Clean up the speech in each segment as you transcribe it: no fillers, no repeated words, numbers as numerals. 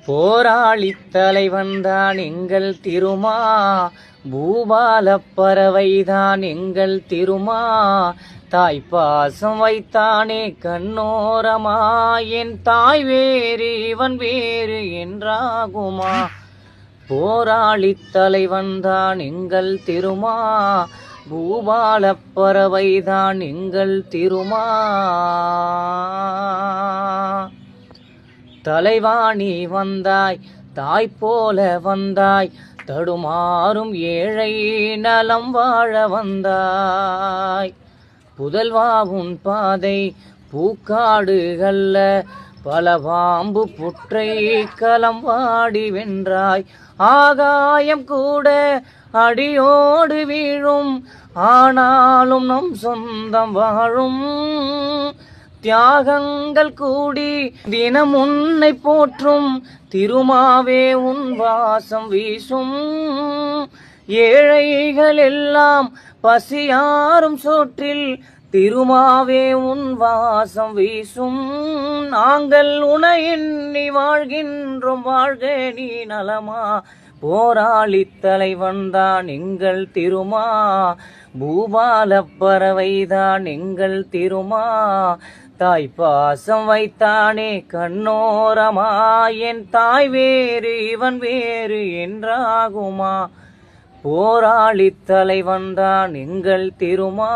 போராளி தலைவன்தான் எங்கள் திருமா, பூபால பறவைதான் எங்கள் திருமா, தாய்ப்பாசம் வைத்தானே கண்ணோரமா, என் தாய் வேறு இவன் வேறு என்றாகுமா. போராளி தலைவன்தான் எங்கள் திருமா, பூபால பறவைதான் எங்கள் திருமா. தலைவாணி வந்தாய் தாய் போல வந்தாய், தடுமாறும் ஏழை நலம் வாழ வந்தாய். புதல்வா உன் பாதை பூக்காடுகள்ல, பல பாம்பு புற்றை களம் வாடி வென்றாய். ஆகாயம் கூட அடியோடு வீழும், ஆனாலும் நம் சொந்தம் வாழும். தியாகங்கள் கூடி தினம் உன்னை போற்றும், திருமாவே உன் வாசம் வீசும். ஏழைகள் எல்லாம் பசியாரும் சோற்றில், திருமாவே உன் வாசம் வீசும். நாங்கள் உனை எண்ணி வாழ்கின்றோம், வாழ்க நீ நலமா. போராளி தலைவன்தான் எங்கள் திருமா, பூபால பறவைதான் எங்கள் திருமா, தாய்ப்பாசம் வைத்தானே கண்ணோரமா, என் தாய் வேறு இவன் வேறு என்றாகுமா. போராளி தலைவன்தான் எங்கள் திருமா,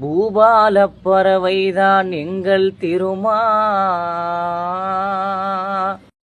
பூபால பறவைதான் எங்கள் திருமா.